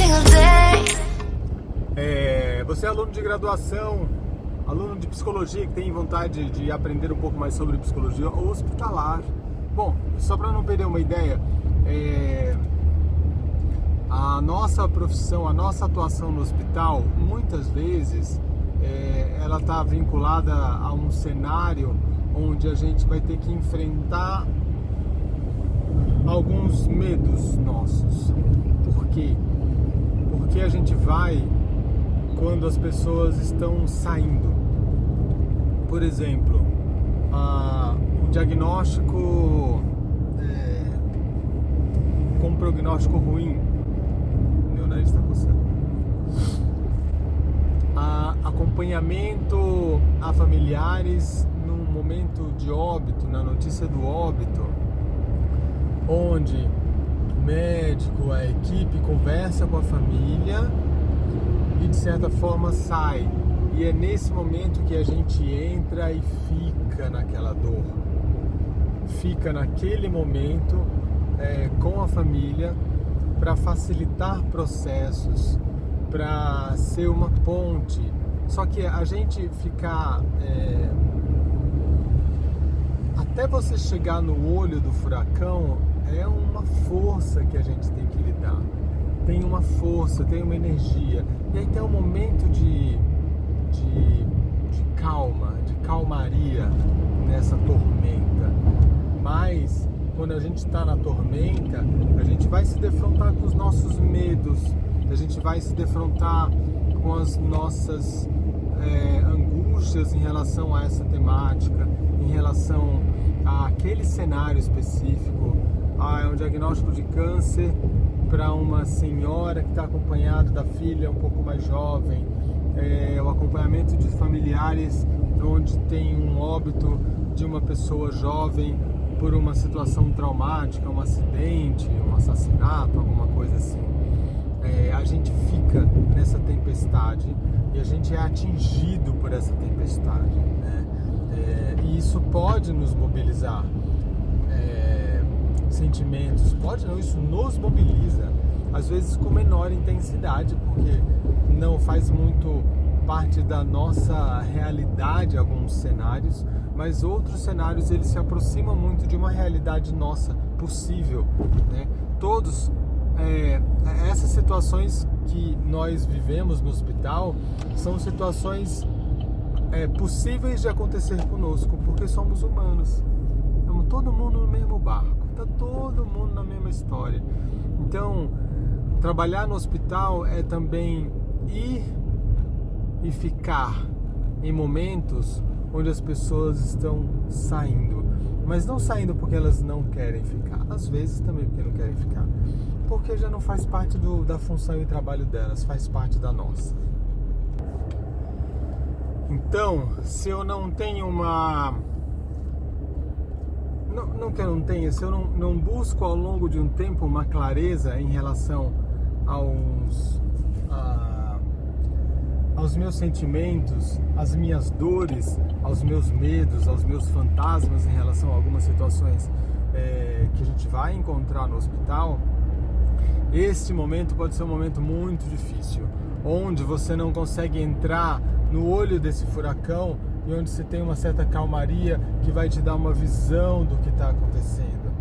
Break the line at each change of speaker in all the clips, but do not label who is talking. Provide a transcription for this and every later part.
single day.
Você é aluno de graduação, aluno de psicologia que tem vontade de aprender um pouco mais sobre psicologia hospitalar. Bom, só para não perder uma ideia, a nossa profissão, a nossa atuação no hospital, muitas vezes, ela está vinculada a um cenário onde a gente vai ter que enfrentar alguns medos nossos. Por quê? Porque a gente vai quando as pessoas estão saindo. Por exemplo, o diagnóstico com um prognóstico ruim. Meu nariz está coçando. Acompanhamento a familiares num momento de óbito, na notícia do óbito, onde o médico, a equipe conversa com a família e de certa forma sai. E é nesse momento que a gente entra e fica naquela dor. Fica naquele momento com a família para facilitar processos, para ser uma ponte. Só que a gente ficar... até você chegar no olho do furacão é uma força que a gente tem que lidar. Tem uma força, tem uma energia. E aí tem um momento de calma, de calmaria nessa tormenta. Mas quando a gente está na tormenta, a gente vai se defrontar com os nossos medos, a gente vai se defrontar com as nossas angústias em relação a essa temática, em relação àquele cenário específico. É um diagnóstico de câncer para uma senhora que está acompanhada da filha um pouco mais jovem, o acompanhamento de familiares onde tem um óbito de uma pessoa jovem por uma situação traumática, um acidente, um assassinato, alguma coisa assim. A gente fica nessa tempestade e a gente é atingido por essa tempestade, né? E isso pode nos mobilizar. Sentimentos, pode não, isso nos mobiliza, às vezes com menor intensidade, porque não faz muito parte da nossa realidade alguns cenários, mas outros cenários eles se aproximam muito de uma realidade nossa, possível, né? Todos, essas situações que nós vivemos no hospital são situações possíveis de acontecer conosco, porque somos humanos, estamos todo mundo no mesmo barco. Tá todo mundo na mesma história. Então, trabalhar no hospital é também ir e ficar em momentos onde as pessoas estão saindo. Mas não saindo porque elas não querem ficar. Às vezes também porque não querem ficar. Porque já não faz parte da função e trabalho delas, faz parte da nossa. Então, se eu não tenho uma... Não que eu não tenha, se eu não busco ao longo de um tempo uma clareza em relação aos meus sentimentos, às minhas dores, aos meus medos, aos meus fantasmas em relação a algumas situações que a gente vai encontrar no hospital, este momento pode ser um momento muito difícil, onde você não consegue entrar no olho desse furacão e onde você tem uma certa calmaria que vai te dar uma visão do que está acontecendo,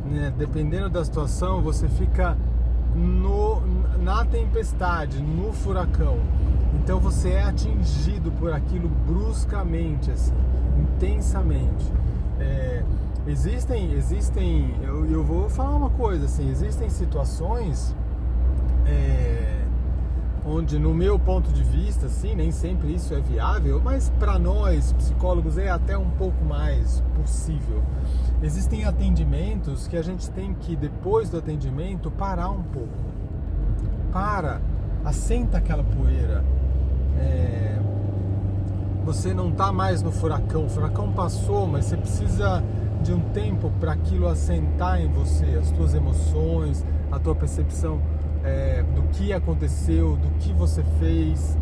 né? Dependendo da situação, você fica na tempestade, no furacão. Então você é atingido por aquilo bruscamente, assim, intensamente. Eu vou falar uma coisa, assim, existem situações onde, no meu ponto de vista, assim, nem sempre isso é viável, mas para nós, psicólogos, é até um pouco mais possível. Existem atendimentos que a gente tem que, depois do atendimento, parar um pouco. Assenta aquela poeira. Você não está mais no furacão, o furacão passou, mas você precisa de um tempo para aquilo assentar em você, as tuas emoções, a tua percepção do que aconteceu, do que você fez,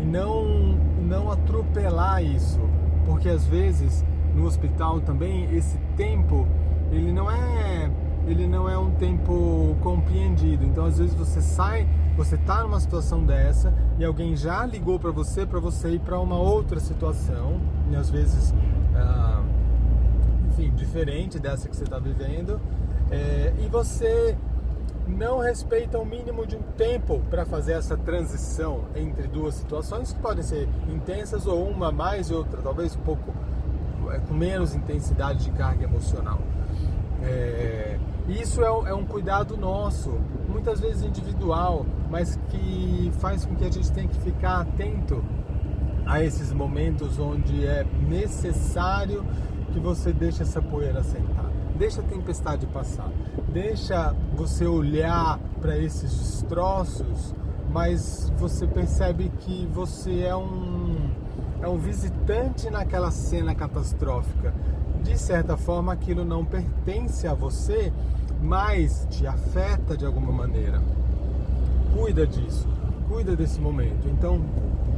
e não atropelar isso, porque às vezes no hospital também esse tempo ele não é ele não é um tempo compreendido. Então às vezes você tá numa situação dessa e alguém já ligou para você ir para uma outra situação, e às vezes enfim, diferente dessa que você está vivendo, e você não respeita o mínimo de um tempo para fazer essa transição entre duas situações que podem ser intensas, ou uma mais e outra talvez um pouco com menos intensidade de carga emocional. Isso é um cuidado nosso, muitas vezes individual, mas que faz com que a gente tenha que ficar atento a esses momentos onde é necessário que você deixe essa poeira assentar, deixa a tempestade passar, deixa você olhar para esses destroços, mas você percebe que você é um visitante naquela cena catastrófica. De certa forma, aquilo não pertence a você, mas te afeta de alguma maneira. Cuida disso, cuida desse momento. Então,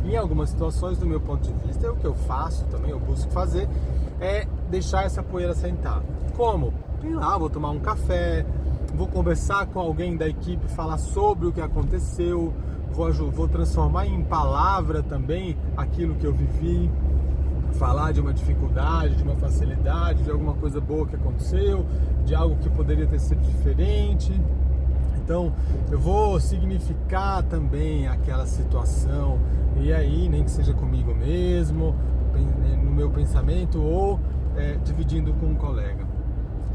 em algumas situações, do meu ponto de vista, o que eu faço também, eu busco fazer, é deixar essa poeira sentar. Como? Sei lá, vou tomar um café, vou conversar com alguém da equipe, falar sobre o que aconteceu, vou transformar em palavra também aquilo que eu vivi, falar de uma dificuldade, de uma facilidade, de alguma coisa boa que aconteceu, de algo que poderia ter sido diferente. Então eu vou significar também aquela situação, e aí nem que seja comigo mesmo, no meu pensamento, ou dividindo com um colega.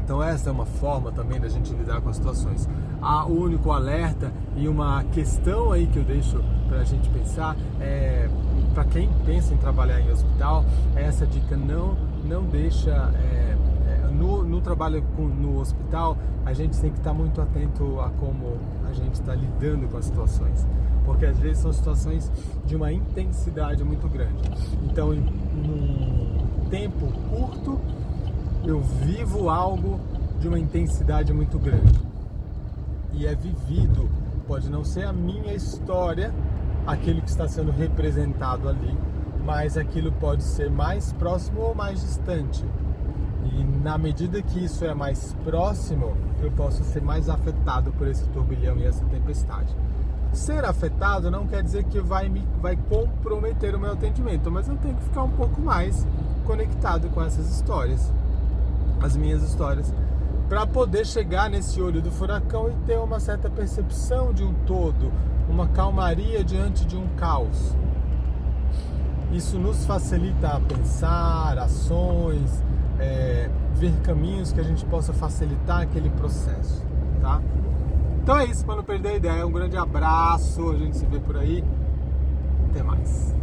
Então essa é uma forma também da gente lidar com as situações. O único alerta e uma questão aí que eu deixo para a gente pensar para quem pensa em trabalhar em hospital, essa dica: não deixa no trabalho no hospital, a gente tem que estar muito atento a como a gente está lidando com as situações, porque às vezes são situações de uma intensidade muito grande. Então, em um tempo curto, eu vivo algo de uma intensidade muito grande, e é vivido, pode não ser a minha história, aquilo que está sendo representado ali, mas aquilo pode ser mais próximo ou mais distante. E na medida que isso é mais próximo, eu posso ser mais afetado por esse turbilhão e essa tempestade. Ser afetado não quer dizer que vai comprometer o meu atendimento, mas eu tenho que ficar um pouco mais conectado com essas histórias, as minhas histórias, para poder chegar nesse olho do furacão e ter uma certa percepção de um todo, uma calmaria diante de um caos. Isso nos facilita a pensar, ações, ver caminhos que a gente possa facilitar aquele processo, tá? Então é isso, para não perder a ideia. Um grande abraço, a gente se vê por aí. Até mais.